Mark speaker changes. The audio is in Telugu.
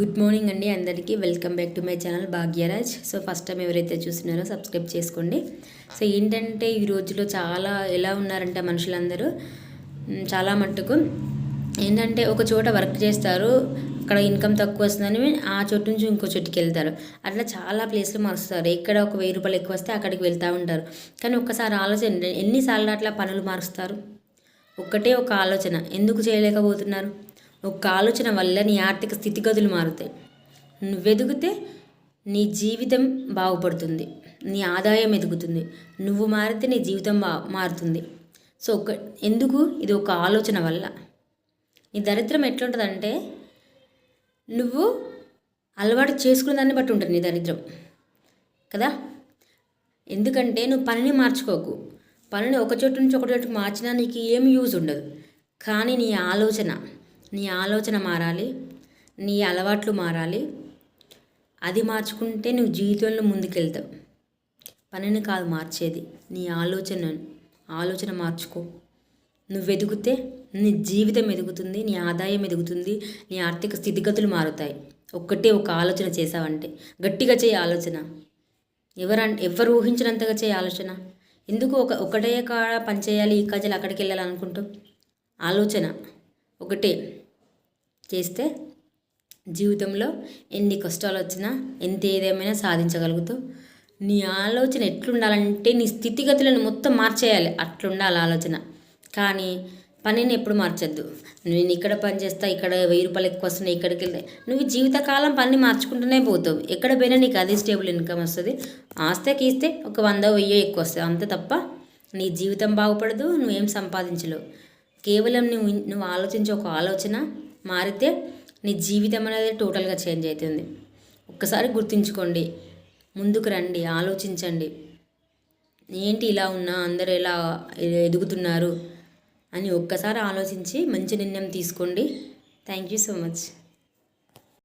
Speaker 1: గుడ్ మార్నింగ్ అండి అందరికీ. Welcome back to my channel Bhagyaraj. So first time ఎవరైతే చూస్తున్నారో సబ్స్క్రైబ్ చేసుకోండి. సో ఏంటంటే ఈ రోజులో చాలా ఎలా ఉన్నారంటే మనుషులందరూ చాలా మట్టుకు ఏంటంటే ఒక చోట వర్క్ చేస్తారు, అక్కడ ఇన్కమ్ తక్కువ వస్తుందని ఆ చోటు నుంచి ఇంకో చోటుకి వెళ్తారు. అట్లా చాలా ప్లేస్లు మారుస్తారు. ఎక్కడ ఒక 1000 రూపాయలు ఎక్కువ వస్తే అక్కడికి వెళ్తూ ఉంటారు. కానీ ఒక్కసారి ఆలోచన, ఎన్నిసార్లు అట్లా పనులు మారుస్తారు? ఒక్కటే ఒక ఆలోచన ఎందుకు చేయలేకపోతున్నారు? ఒక ఆలోచన వల్ల నీ ఆర్థిక స్థితిగతులు మారుతాయి. నువ్వు ఎదిగితే నీ జీవితం బాగుపడుతుంది, నీ ఆదాయం ఎదుగుతుంది. నువ్వు మారితే నీ జీవితం మారుతుంది. సో ఎందుకు? ఇది ఒక ఆలోచన వల్ల. నీ దరిద్రం ఎట్లుంటుందంటే నువ్వు అలవాటు చేసుకున్న దాన్ని బట్టి ఉంటుంది నీ దరిద్రం కదా. ఎందుకంటే నువ్వు పనిని మార్చుకోకు. పనిని ఒక చోటు నుంచి ఒక చోటుకి మార్చినా నీకు ఏమి యూజ్ ఉండదు. కానీ నీ ఆలోచన మారాలి, నీ అలవాట్లు మారాలి. అది మార్చుకుంటే నువ్వు జీవితంలో ముందుకెళ్తావు. పనిని కాదు మార్చేది, నీ ఆలోచన మార్చుకో. నువ్వు ఎదిగితే నీ జీవితం ఎదుగుతుంది, నీ ఆదాయం ఎదుగుతుంది, నీ ఆర్థిక స్థితిగతులు మారుతాయి. ఒక ఆలోచన చేసావంటే గట్టిగా చేయి ఆలోచన. ఎవరు ఊహించినంతగా చేయి ఆలోచన. ఎందుకు ఒకటే కాడ పని చేయాలి, ఈ కజలు అక్కడికి వెళ్ళాలి అనుకుంటావు? ఆలోచన ఒకటే చేస్తే జీవితంలో ఎన్ని కష్టాలు వచ్చినా ఎంత ఏదేమైనా సాధించగలుగుతావు. నీ ఆలోచన ఎట్లుండాలంటే నీ స్థితిగతులను మొత్తం మార్చేయాలి, అట్లుండాలి ఆలోచన. కానీ పనిని ఎప్పుడు మార్చొద్దు. నేను ఇక్కడ పని చేస్తా, ఇక్కడ 1000 రూపాయలు ఎక్కువ వస్తున్నాయి, ఇక్కడికి వెళ్తే నువ్వు జీవితకాలం పని మార్చుకుంటూనే పోతావు. ఎక్కడ పోయినా నీకు అదే స్టేబుల్ ఇన్కమ్ వస్తుంది. ఆస్తే ఒక 100, 1000 ఎక్కువ వస్తుంది అంతే తప్ప నీ జీవితం బాగుపడదు, నువ్వేం సంపాదించలేవు. కేవలం నువ్వు ఆలోచించే ఒక ఆలోచన మారితే నీ జీవితం అనేది టోటల్గా చేంజ్ అవుతుంది. ఒక్కసారి గుర్తుంచుకోండి, ముందుకు రండి, ఆలోచించండి. ఏంటి ఇలా ఉన్నా, అందరూ ఎలా ఎదుగుతున్నారు అని ఒక్కసారి ఆలోచించి మంచి నిర్ణయం తీసుకోండి. Thank you so much.